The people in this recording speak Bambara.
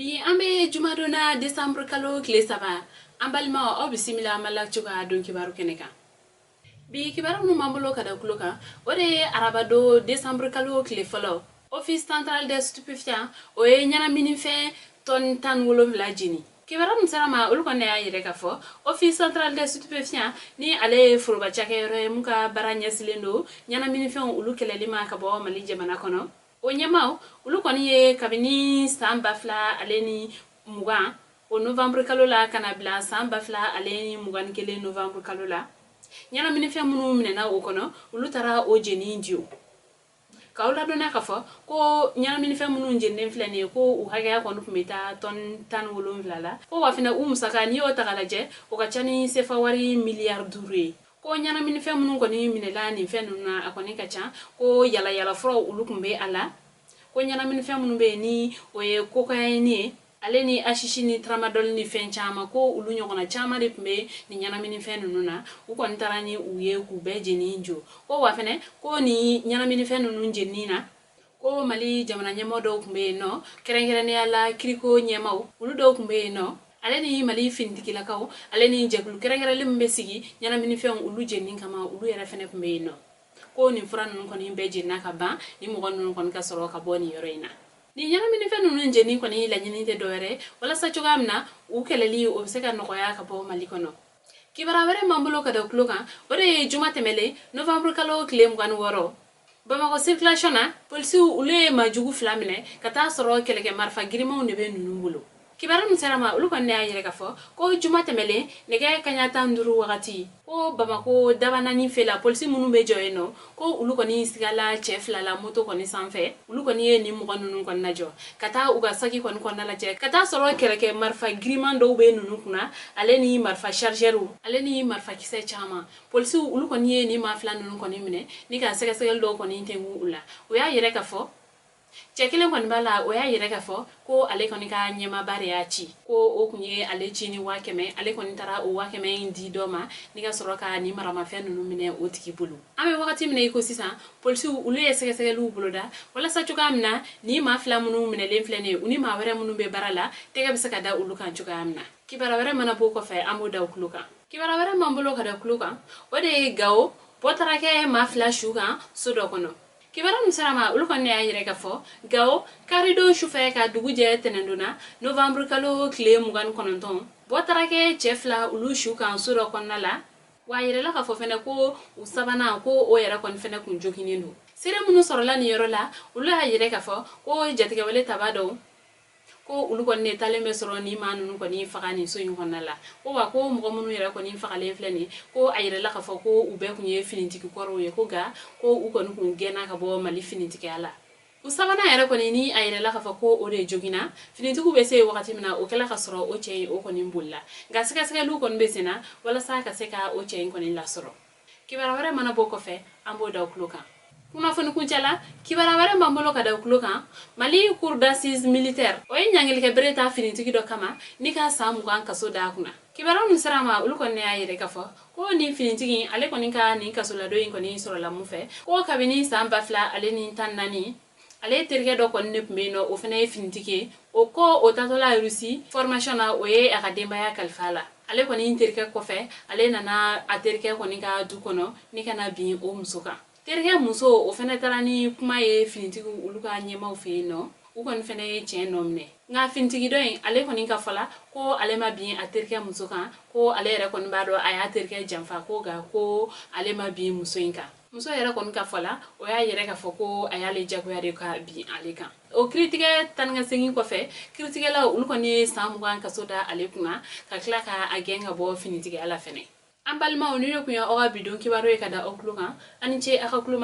Bi ambe jumadona December kalo kile saba ambalma o bisimila malak chuka don kibaru keneka bi kibaru no mambulo kada kuloka ore arabado December kalo kile folo office central des stupéfiants o e nyana minife ton tan wolo vlajini kibaru msarama ulukone ayire kafo office central des stupéfiants ni ale furuba chakere muka baranya silendo nyana minife ulukele lima kabo mali jamana kono o nyamao ulukoni ye kabini samba fla aleni mugan o novembre kalola kanabla samba fla aleni mugan kele novembre kalola nyana minife munu minena o kono ulutara o jeni ndio kawla dona kafo ko nyana minife munu jenne flane ko u haga ko no meta ton tan wolon flala ko wafina musaka ni o tagalaje o kachani sefa wari milliard dure ko nyana minife munu ko ni minela ni fenuna akoni kacha ko yala fro ulukumbe ala ko nyana minife munu be ni o ye cocaine aleni ashishini tramadol ni fenchama ko ulu nyogona chama de pme ni nyana minife nuna uko ntarani uye ku beje ni njo ko wafene ko ni nyana minife nunu njenina ko mali jamana nyamo do kumbe no kerengere ne ala kriko nyamau ulu do kumbe no aleni mali findikila kaw aleni jeglu kerengere limbe sigi nyana minife ulu jennin kama ulu yara fene kumbe no ko ni fura nunu ko ni beje nakaba ni mo nunu ko ka soro ka boni yoroina ni nyana minife nunu njeni ko ni la nyini te doere wala sa chugamna u keleli o seka no ya ka bo malikono kibara were mambulo ka do kluka ore juma temele novembre kalo claim kan woro bamako circulation na polisi ule majugu flamine kata soro keleke marfa girima ne be nunu bulo kibara mserama ulu ko ne ayire ka fo ko juma temele nege kanyata nduru wakati ko bamako dabana ni fela polisi munu be joyeno ko ulu ko ni sigala chef la moto ko ni sanfe ulu ko ni ni mo nunu ko najo kata uga saki ko ko nala je kata soro keleke marfa girima do be nunu kuna aleni marfa chargeru aleni marfa kise chama polisi ulu ko ni ma fla nunu ko ni mine ni ka sega sega do ko ni tengu ula o ya yire ka fo chekile ko nbala o ya yire ka fo ko ale ko ni ka nyema bare ya chi ko o kunye ale chini wakeme ale ko ni tara o wakeme indi doma ni ka soro ka ni marama fe nunu mine o tiki bulu ame wakati mine ko sisa polisi ulu ye sega sega lu buluda wala sa chuka amna ni ma fla munu mine le flene uni ma were munu be barala tega bisaka da ulu kan chuka amna kibara were mana boko fe amu da ukluka kibara were mambulo ka da ukluka ode gawo potara ke ma fla shuga sodo kono kibara musarama ulukon ne ayire ka fo gawo karido shufe ka duguje tenenduna novembre kalo kle mugan kononton botara ke chefla ulu shuka sodo konnala wayire la ka fo fene ko usabana ko o yera kon fene kun jokinendo sire munu sorola ni yorola ulu ayire ka fo ko jatige wale tabado ko ulu kon ne talembe soro ni manu ko ni fagani so yin konala ko wa ko mo munu yera ko ni fagale fleni ko ayire la ka fo ko ube ku ye finitiki koro ye ko ga ko u kon kun gena ka bo mali finitiki ala usabana yera ko ni ayire la ka fo ko o de jogina finitiku be se wakati mina o kala ka soro o chei o kon imbulla ga sika sika lu kon be sena wala sa ka seka o chei kon la soro kibara wara mana boko fe ambo da ukluka kuna fonu kunchala kibara wara mambolo kada ukluka mali cour d'assises militaire o nyangel ke breta finitiki do kama nika samu kan kaso da kuna kibara musarama uluko ne ayire kafo ko ni finitiki ale ko nika ni kaso la do yin ko ni soro la mufe ko kabini samba fla ale ni tanani ale terge do ko ne pmeno o fene finitiki o ko o tatola rusi formation na o ye akademba ya kalfala ale ko ni terge ko fe ale nana aterge ko nika du kono nika na bi o musoka terge muso o fene tarani kuma ye finitiki uluka nyema o fe no u kon fene chen nomne nga finitiki do ale ko ni ka fala ko ale ma bi aterge muso kan ko ale re kon bado aya terge jamfa ko ga ko ale ma bi muso inka muso yere kon ka fala o ya yere ka foko aya le jago yare ka bi ale kan o critique tan nga sengi ko fe critique la ulu ko ni samu kan ka soda ale kuna ka kla ka agenga bo finitiki ala fene ambalma onino kunya o ga bidon kibaro e kada okluka ani che aka kluma